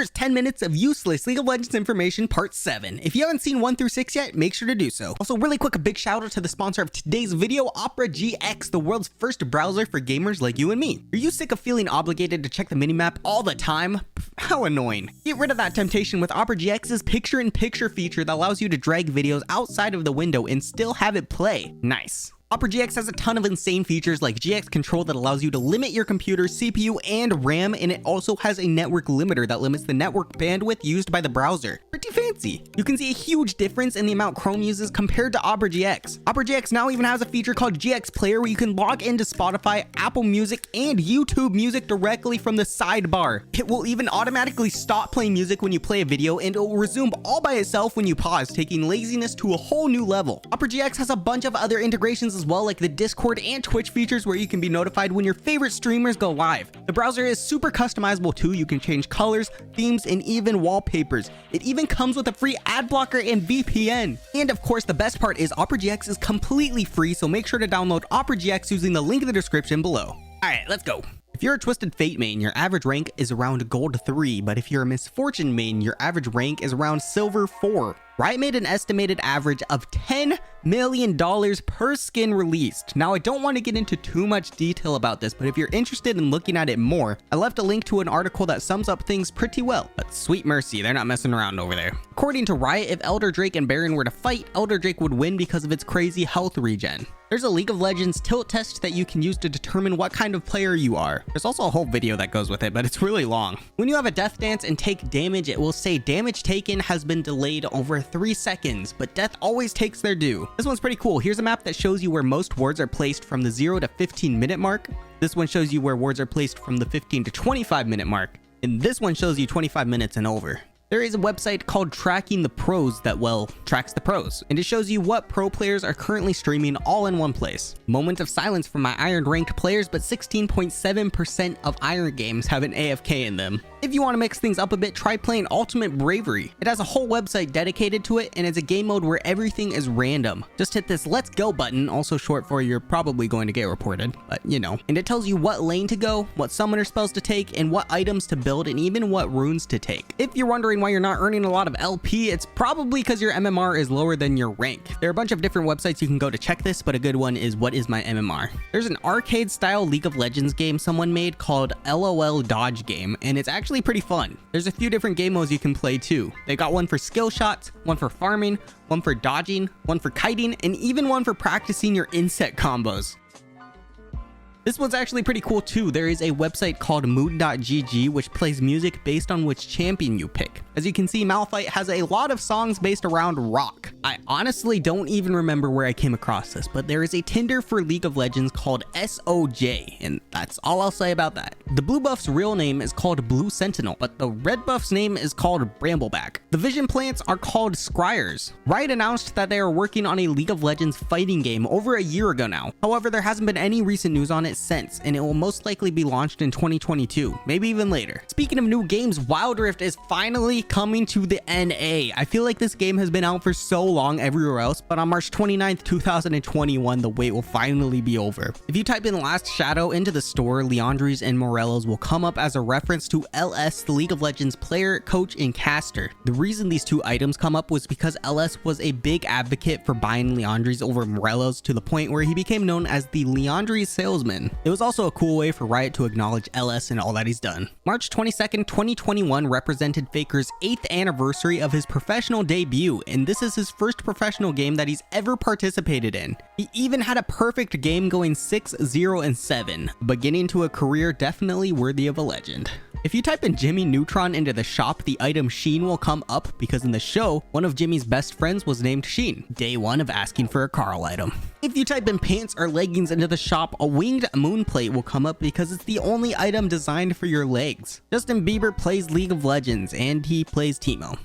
here's 10 minutes of useless League of Legends information part 7. If you haven't seen 1 through 6 yet, make sure to do so. Also, really quick, a big shout out to the sponsor of today's video, Opera GX, the world's first browser for gamers like you and me. Are you sick of feeling obligated to check the minimap all the time? How annoying. Get rid of that temptation with Opera GX's picture-in-picture feature that allows you to drag videos outside of the window and still have it play. Nice. Opera GX has a ton of insane features like GX Control that allows you to limit your computer's CPU and RAM, and it also has a network limiter that limits the network bandwidth used by the browser. Pretty fancy. You can see a huge difference in the amount Chrome uses compared to Opera GX. Opera GX now even has a feature called GX Player where you can log into Spotify, Apple Music, and YouTube Music directly from the sidebar. It will even automatically stop playing music when you play a video, and it will resume all by itself when you pause, taking laziness to a whole new level. Opera GX has a bunch of other integrations as well, like the Discord and Twitch features where you can be notified when your favorite streamers go live. The browser is super customizable too. You can change colors, themes, and even wallpapers. It even comes with a free ad blocker and VPN. And of course, the best part is Opera GX is completely free, so make sure to download Opera GX using the link in the description below. Alright, let's go. If you're a Twisted Fate main, your average rank is around Gold 3, but if you're a Misfortune main, your average rank is around Silver 4. Riot made an estimated average of $10 million per skin released. Now, I don't want to get into too much detail about this, but if you're interested in looking at it more, I left a link to an article that sums up things pretty well. But sweet mercy, they're not messing around over there. According to Riot, if Elder Drake and Baron were to fight, Elder Drake would win because of its crazy health regen. There's a League of Legends tilt test that you can use to determine what kind of player you are. There's also a whole video that goes with it, but it's really long. When you have a death dance and take damage, it will say damage taken has been delayed over 3 seconds, but death always takes their due. This one's pretty cool. Here's a map that shows you where most wards are placed from the 0 to 15 minute mark. This one shows you where wards are placed from the 15 to 25 minute mark. And this one shows you 25 minutes and over. There is a website called Tracking the Pros that, well, tracks the pros, and it shows you what pro players are currently streaming all in one place. Moment of silence for my iron ranked players, but 16.7% of iron games have an AFK in them. If you want to mix things up a bit, try playing Ultimate Bravery. It has a whole website dedicated to it, and it's a game mode where everything is random. Just hit this Let's Go button, also short for you're probably going to get reported, but you know. And it tells you what lane to go, what summoner spells to take, and what items to build, and even what runes to take. If you're wondering why you're not earning a lot of LP, it's probably because your MMR is lower than your rank. There are a bunch of different websites you can go to check this, but a good one is What Is My MMR? There's an arcade style League of Legends game someone made called LOL Dodge Game, and it's actually pretty fun. There's a few different game modes you can play too. They got one for skill shots, one for farming, one for dodging, one for kiting, and even one for practicing your insect combos. This one's actually pretty cool too. There is a website called mood.gg which plays music based on which champion you pick. As you can see, Malphite has a lot of songs based around rock. I honestly don't even remember where I came across this, but there is a Tinder for League of Legends called SOJ, and that's all I'll say about that. The blue buff's real name is called Blue Sentinel, but the red buff's name is called Brambleback. The vision plants are called Scryers. Riot announced that they are working on a League of Legends fighting game over a year ago now. However, there hasn't been any recent news on it since, and it will most likely be launched in 2022, maybe even later. Speaking of new games, Wild Rift is finally coming to the NA. I feel like this game has been out for so long everywhere else, but on March 29th, 2021, the wait will finally be over. If you type in Last Shadow into the store, Leandries and Morellos will come up as a reference to LS, the League of Legends player, coach, and caster. The reason these two items come up was because LS was a big advocate for buying Leandries over Morellos to the point where he became known as the Leandries salesman. It was also a cool way for Riot to acknowledge LS and all that he's done. March 22nd, 2021 represented Faker's 8th anniversary of his professional debut, and this is his first professional game that he's ever participated in. He even had a perfect game going 6-0-7, beginning to a career definitely worthy of a legend. If you type in Jimmy Neutron into the shop, the item Sheen will come up because in the show, one of Jimmy's best friends was named Sheen, day one of asking for a Carl item. If you type in pants or leggings into the shop, a winged moon plate will come up because it's the only item designed for your legs. Justin Bieber plays League of Legends and he plays Teemo.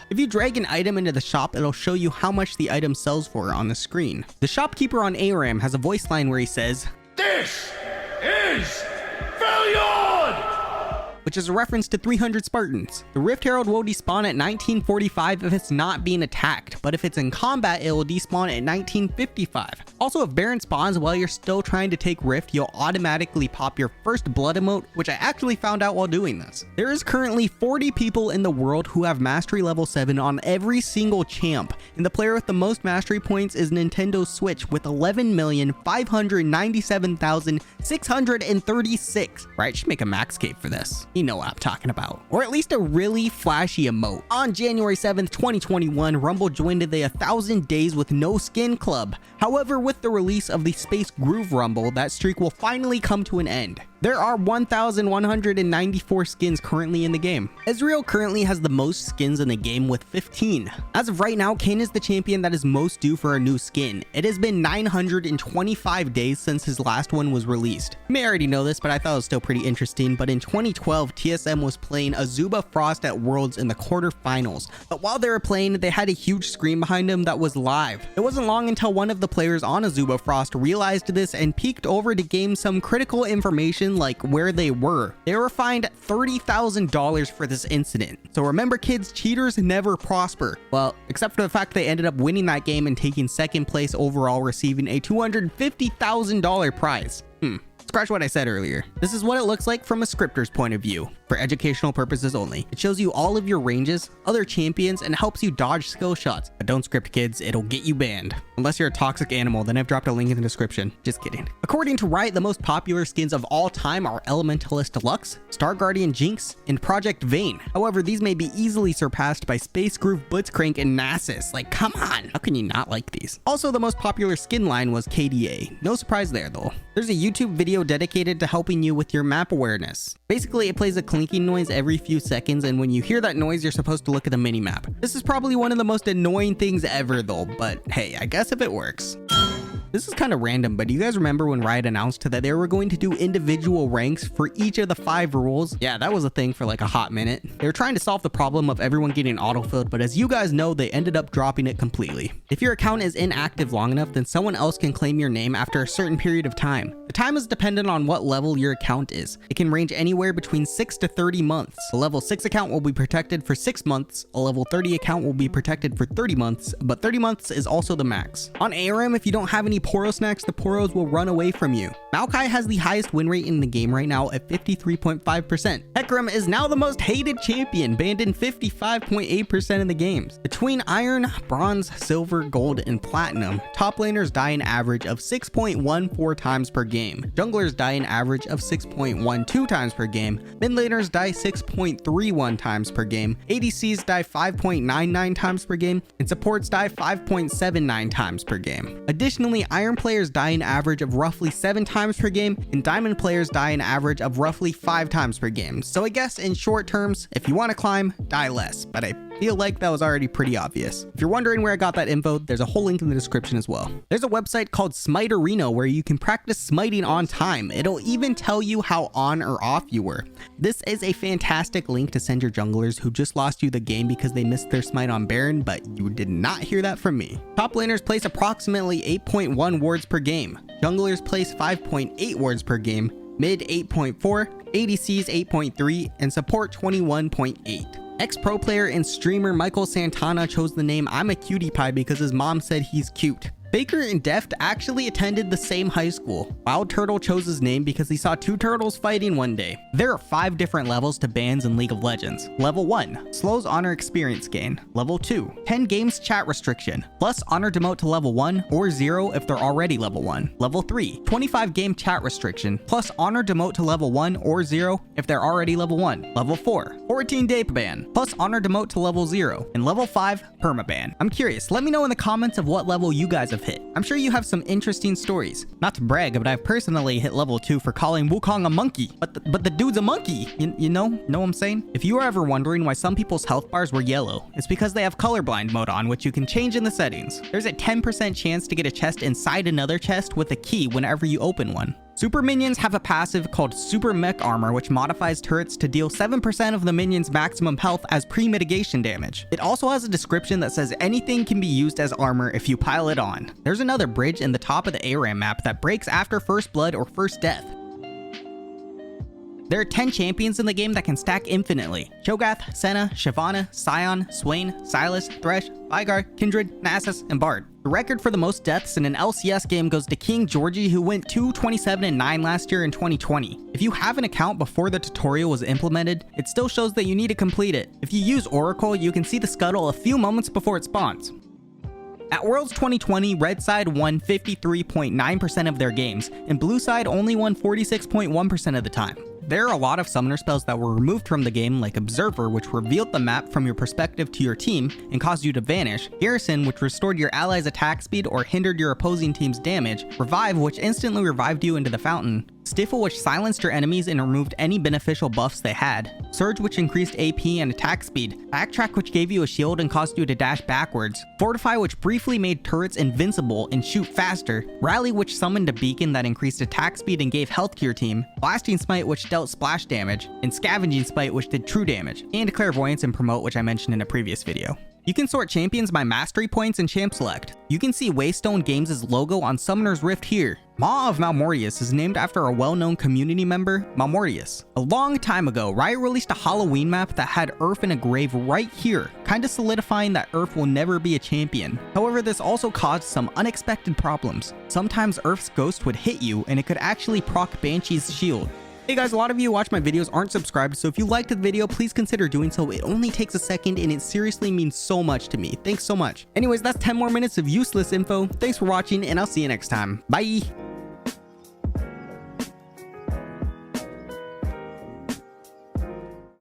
If you drag an item into the shop, it'll show you how much the item sells for on the screen. The shopkeeper on ARAM has a voice line where he says, "This is Philion!" which is a reference to 300 Spartans. The Rift Herald will despawn at 1945 if it's not being attacked, but if it's in combat, it will despawn at 1955. Also, if Baron spawns while you're still trying to take Rift, you'll automatically pop your first blood emote, which I actually found out while doing this. There is currently 40 people in the world who have mastery level 7 on every single champ, and the player with the most mastery points is Nintendo Switch with 11,597,636. Right, should make a max cape for this. You know what I'm talking about. Or at least a really flashy emote. On January 7th, 2021, Rumble joined the 1,000 Days with No Skin Club. However, with the release of the Space Groove Rumble, that streak will finally come to an end. There are 1,194 skins currently in the game. Ezreal currently has the most skins in the game with 15. As of right now, Kayn is the champion that is most due for a new skin. It has been 925 days since his last one was released. You may already know this, but I thought it was still pretty interesting. But in 2012, TSM was playing Azuba Frost at Worlds in the quarterfinals. But while they were playing, they had a huge screen behind them that was live. It wasn't long until one of the players on Azuba Frost realized this and peeked over to gain some critical information like where they were. They were fined $30,000 for this incident. So remember kids, cheaters never prosper. Well, except for the fact they ended up winning that game and taking second place overall, receiving a $250,000 prize. Scratch what I said earlier. This is what it looks like from a scripter's point of view, for educational purposes only. It shows you all of your ranges, other champions, and helps you dodge skill shots. But don't script, kids, it'll get you banned. Unless you're a toxic animal, then I've dropped a link in the description. Just kidding. According to Riot, the most popular skins of all time are Elementalist Deluxe, Star Guardian Jinx, and Project Vayne. However, these may be easily surpassed by Space Groove Blitzcrank and Nasus. Like, come on, how can you not like these? Also, the most popular skin line was KDA. No surprise there though. There's a YouTube video dedicated to helping you with your map awareness. Basically, it plays a clinking noise every few seconds, and when you hear that noise, you're supposed to look at the minimap. This is probably one of the most annoying things ever though, but hey, I guess if it works. This is kind of random, but do you guys remember when Riot announced that they were going to do individual ranks for each of the 5 rules? Yeah, that was a thing for like a hot minute. They were trying to solve the problem of everyone getting autofilled, but as you guys know, they ended up dropping it completely. If your account is inactive long enough, then someone else can claim your name after a certain period of time. The time is dependent on what level your account is. It can range anywhere between 6 to 30 months. A level 6 account will be protected for 6 months. A level 30 account will be protected for 30 months, but 30 months is also the max. On ARM, if you don't have any Poro snacks, the Poros will run away from you. Maokai has the highest win rate in the game right now at 53.5%. Hecarim is now the most hated champion, banned in 55.8% of the games. Between Iron, Bronze, Silver, Gold, and Platinum, top laners die an average of 6.14 times per game. Junglers die an average of 6.12 times per game. Mid laners die 6.31 times per game. ADCs die 5.99 times per game, and supports die 5.79 times per game. Additionally, Iron players die an average of roughly 7 times per game, and Diamond players die an average of roughly 5 times per game. So I guess in short terms, if you want to climb, die less, but I feel like that was already pretty obvious. If you're wondering where I got that info, there's a whole link in the description as well. There's a website called Smite Arena where you can practice smiting on time. It'll even tell you how on or off you were. This is a fantastic link to send your junglers who just lost you the game because they missed their smite on Baron, but you did not hear that from me. Top laners place approximately 8.1 wards per game. Junglers place 5.8 wards per game. Mid 8.4, ADCs 8.3, and support 21.8. Ex-pro player and streamer Michael Santana chose the name I'm a Cutie Pie because his mom said he's cute. Baker and Deft actually attended the same high school. Wild Turtle chose his name because he saw 2 turtles fighting one day. There are 5 different levels to bans in League of Legends. Level 1, slows honor experience gain. Level 2, 10 games chat restriction, plus honor demote to level 1 or 0 if they're already level 1. Level 3, 25 game chat restriction, plus honor demote to level 1 or 0 if they're already level 1. Level 4, 14-day ban, plus honor demote to level 0. And level 5, permaban. I'm curious, let me know in the comments of what level you guys have hit. I'm sure you have some interesting stories. Not to brag, but I've personally hit level 2 for calling Wukong a monkey. But the dude's a monkey. You know what I'm saying? If you are ever wondering why some people's health bars were yellow, it's because they have colorblind mode on, which you can change in the settings. There's a 10% chance to get a chest inside another chest with a key whenever you open one. Super minions have a passive called Super Mech Armor, which modifies turrets to deal 7% of the minion's maximum health as pre-mitigation damage. It also has a description that says anything can be used as armor if you pile it on. There's another bridge in the top of the ARAM map that breaks after first blood or first death. There are 10 champions in the game that can stack infinitely. Cho'Gath, Senna, Shyvana, Sion, Swain, Sylas, Thresh, Veigar, Kindred, Nasus, and Bard. The record for the most deaths in an LCS game goes to King Georgie, who went 227-9 last year in 2020. If you have an account before the tutorial was implemented, it still shows that you need to complete it. If you use Oracle, you can see the scuttle a few moments before it spawns. At Worlds 2020, Red Side won 53.9% of their games, and Blue Side only won 46.1% of the time. There are a lot of summoner spells that were removed from the game, like Observer, which revealed the map from your perspective to your team and caused you to vanish, Garrison, which restored your allies' attack speed or hindered your opposing team's damage, Revive, which instantly revived you into the fountain, Stifle, which silenced your enemies and removed any beneficial buffs they had, Surge, which increased AP and attack speed, Backtrack, which gave you a shield and caused you to dash backwards, Fortify, which briefly made turrets invincible and shoot faster, Rally, which summoned a beacon that increased attack speed and gave health to your team, Blasting Smite, which dealt splash damage, and Scavenging Spite, which did true damage, and Clairvoyance and Promote, which I mentioned in a previous video. You can sort champions by mastery points and champ select. You can see Waystone Games' logo on Summoner's Rift here. Maw of Malmortius is named after a well-known community member, Malmortius. A long time ago, Riot released a Halloween map that had Urf in a grave right here, kinda solidifying that Urf will never be a champion. However, this also caused some unexpected problems. Sometimes Urf's ghost would hit you, and it could actually proc Banshee's shield. Hey guys, a lot of you who watch my videos aren't subscribed, so if you liked the video, please consider doing so. It only takes a second and it seriously means so much to me. Thanks so much. Anyways, that's 10 more minutes of useless info. Thanks for watching and I'll see you next time. Bye!